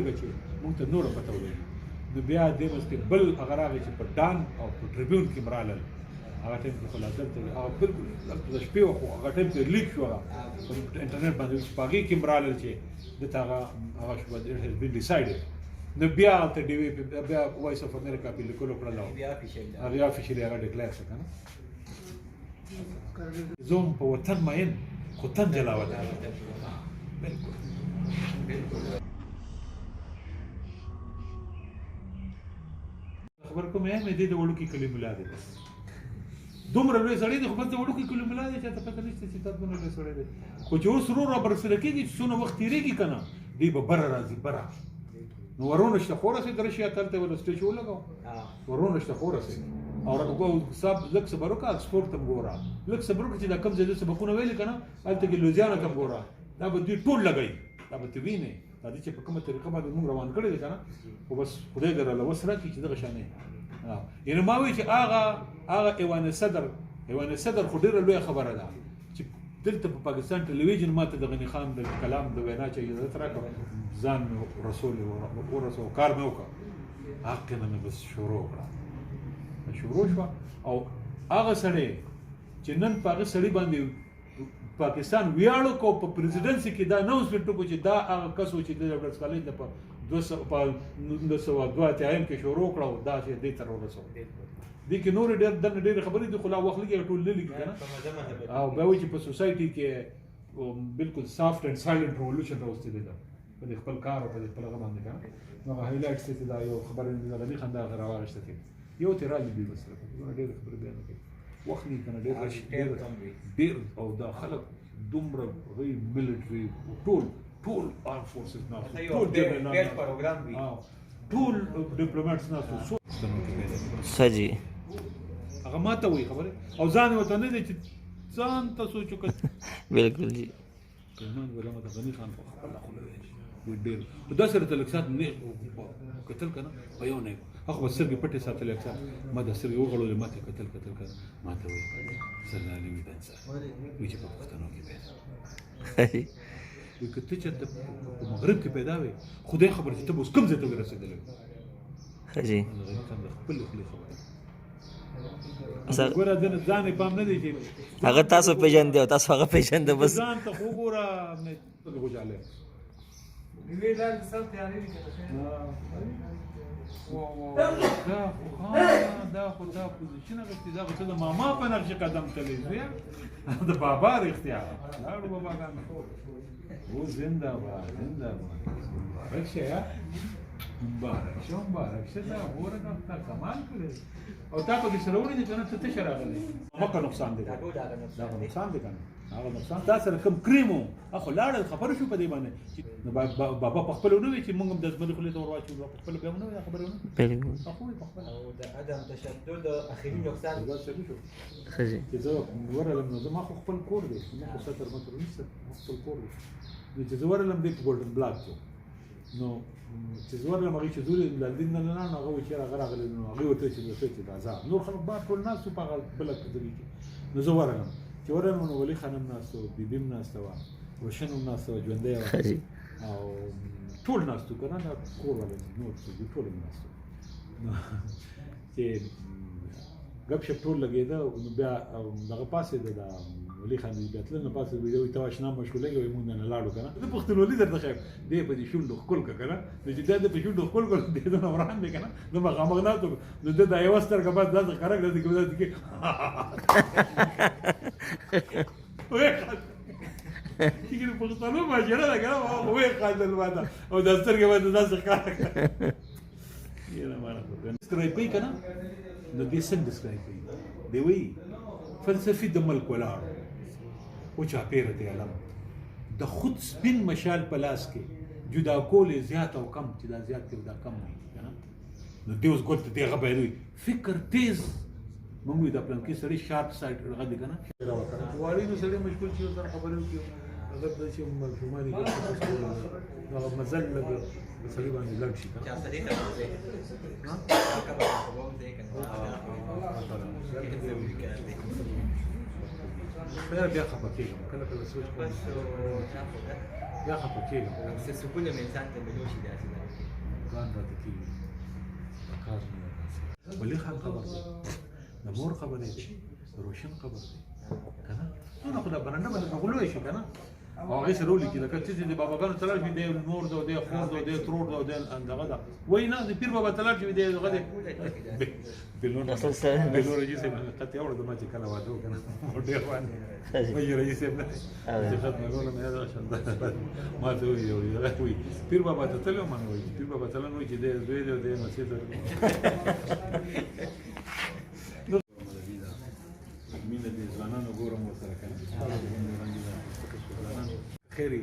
ولګه چې موږ ته نوره پته ولګي نو بیا دې مس کې بل هغه راغی چې په ډان او په ټریبیون کې مرالل هغه ټایم کې خلاص دلته هغه بالکل د شپې وخت هغه ټایم کې لیک شو هغه په انټرنیټ باندې شپږی کې مرالل چې دته هغه شو د هیز بین ډیسایډډ نو بیا ته ډي وی بیا وایس اف امریکا په لیکلو کړل بیا افیشلی هغه ډیکلیئر شو کنه زوم په وطن ماین خو تن جلاوت بالکل خبر کوم مې دې د وړو کې کلمه ملا دي دومره لوی سړی دی خو بس د وړو کې کلمه ملا دي چې ته پته نشته چې تاسو نه لوی سړی دی خو چې اوس ورو را برسره کېږي چې څونه وخت تېرېږي که نه دی به بره راځي بره نو ورونه شته خو رسېد رشي اتل ته ول سټیج ولګاو ورونه شته خو رسېد او صاحب لږ صبر وکړه اکسفورډ ته ګوره لږ صبر وکړه چې دا کم ځای سبقونه ویلي که نه هلته کې لوزیانا ته ګوره دا به دوی ټول لګوي دا به ته وینې دا دې چې په کومه طریقه باندې موږ روان کړی دی که نه خو بس خدای دې راله وس راکړي چې دغه شانې یعنې ما وایي چې هغه ایوان صدر خو ډېره لویه خبره ده چې دلته په پاکستان ټلویزیون ما ته د غني خان د کلام د وینا چې اجازت راکړه ځان مې رسول ورسو کار مې وکړه حق نه مې بس شروع کړه شروع شوه او هغه سړی چې نن په هغه سړي باندې پاکستان ویاړو کو په پریزیډنسي کې دا اناونسمنټ وکړو چې دا هغه کس و چې د ډاکټر کالج د په 1902 کې شروع کړه او دا چې دې تر ورسو دې کې نور ډېر خبرې دي خو لا وخت لګي ټول نه لګي کنه او بیا وایي چې په سوسایټي کې بالکل سافټ اینڈ سایلنٹ ریولوشن راوستي دی په خپل کار او په خپل هغه باندې کنه نو هایلایټس ته دا یو خبره د غني خان دا راوغشته کې یو تیرال دی بس ډېر خبرې بیان کړي وخت نه کنه ډېر او دا خلک دومره غي ملټري ټول آرم فورسز نه ټول ډېر پروګرام وي ټول ډیپلوماټس نه سجي هغه ماته وي خبره او ځان وته نه دي چې ځان ته سوچو کړه بالکل جی کله ولا مته غني خان په خپل خپل ډېر دا سره تلکسات نه قتل کنه پيو نه هغه سرګي پټه ساتل اکثر ما د سرګي وغړول ماته قتل کنه ماته وي سلالي وي بنسا وي چې په پښتنو کې پیدا وي کته چې په مغرب کې پیدا وي خدای خبر چې ته اوس کوم ځای ته ورسېدلې حاجی خپل خبره اصل ګوره ځان پام نه دی چې هغه تاسو پیژندې او تاسو هغه پیژندې بس ځان ته خو ګوره مې غوجاله وی دا څه تیاری دي دا خو دا پوزیشن غوښتي دا خو د ماما په نقش قدم تللی دی د بابا اختیار لاړو بابا ګان او زنده باد مبارک شه دا ورته تا کمال کړی او تا په کې سروري دي کنه ته شراغلی مکه نقصان دی دا نقصان دی کنه هغه نقصان دا سره کوم کریمو اخو لاړ خبر شو په دې باندې بابا په خپل نو چې موږ د زمري خلې تور واچو په خپل به نو خبرونه اخو په خپل او د عدم تشدد اخیری نقصان دا څه شو خجي چې زه ورلم نو ما خو خپل کور دی نو خو ستر متر نشته خپل کور دی چې زه ورلم د ګولډن بلاک نو چې زه ورلم هغه چې زول لاندین نه هغه چې هغه راغلی نو هغه وته چې دا نور خلک بار ټول ناس په بل کې نو زه ورلم چې ورلم نو ولي خانم ناس او بیبیم ناس وا روشنو ناس او ژوندې او ټول ناس تو کنه دا کور ولې نو ټول ناس چې غب شپ ټول لګیدا نو بیا دغه پاسه دا ولي خان بیا تل نه پاسه ویډیو ته آشنا مشغوله یو مونږ نه لاړو کنه د پښتونولي درته خیر دی په دې شوند خپل کنه چې دا د شوند خپل کول دې نو وران دی کنه نو ما غمغناتو نو د یو ستر کبا د خرګ د کې کې چې په پښتنو ماجره دا کنه وې قادل واده او د ستر کې باندې داسې کار یې ما نه سکرایپي کنه نو دې څنګه سکرایپي دی وی فلسفي د ملک ولاړ او چاپیره دی علم د خود سپین مشال په لاس کې جدا کول زیات او کم چې دا زیات کې دا کم وي کنه نو دیوس ګوت دی غبري فکر تیز موږ دا پلان کې سړی شارپ سایډ غږ کنه واري نو سړی مشکل چې سره خبرو کې اگر د چې مرجماني کې دا مزل لګ سړی باندې لګ شي چا سړی ته وځي ها کله کوم ځای کنه بیا خپه کېږم کله کله سوچ کوم بیا خپه کېږم څه سکون انسان ته ملوشي داسې دعاګان راته کېږي کار نه راسي ولی خان خبر دی د مور خبرې دی د روشن خبر دی که نه نو خو دا برنډه به درته غلوی شي که نه او هغې سره ولیکي لکه چې د باباګانو ته لاړ شي دی مور ده دی خور ده دی ترور ده دی دغه ده وایي نه د پیر بابا ته لاړ شي دی دغه دی بلو رجي صاحب حقیقت یې اورو زما چې کله واده و که نه ډېر باندې وایي رجي صاحب نه چې ختمه کوله مې یاد راشم ما ته وایي پیر بابا ته تللی وم وایي پیر بابا ته وایي چې دی زوی دی او دی مسیح ته مینه د ځوانانو ګورم ورسره که نه خیري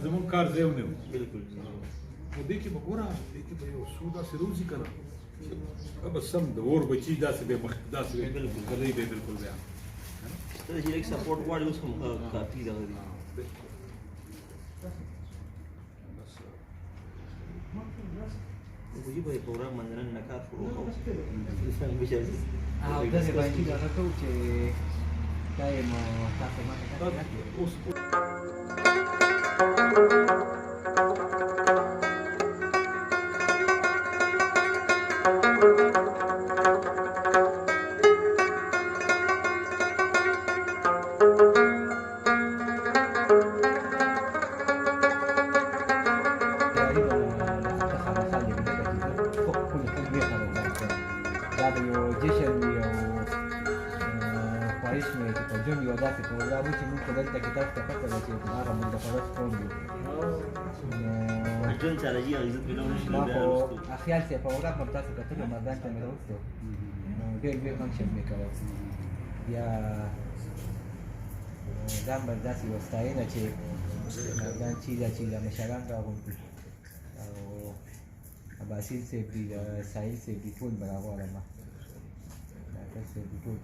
زمونږ کار ځای ونیو بالکل نو دې کې به ګوره دې کې به یو څو داسې روزي که نه به سم د اور بچي داسې به مخ داسې به ګلۍ به بالکل بیا ته چې لږ سپورټ غواړي اوس هم کافي دغه دي وګورئ به پروګرام باندې نن نه کار شروع کوو او داسې باندې دغه کوو چې دا یې نو تاسو ماته اوس خیال سی پروګرام هم تاسو کتلو مردان ته مې راوستو نو ډېر فنکشن مې کول بیا دا هم داسې یوه ستاینه چې مردان چیزه مشران راغونډي او عباسین صاحب دي ساحل صاحب دي ټول به راغواړم ډاکټر صاحب دي ټول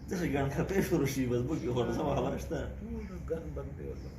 داسې ګڼ خپې شروع شي بس بوکې خو سمه خبره شته ګن بند دی والله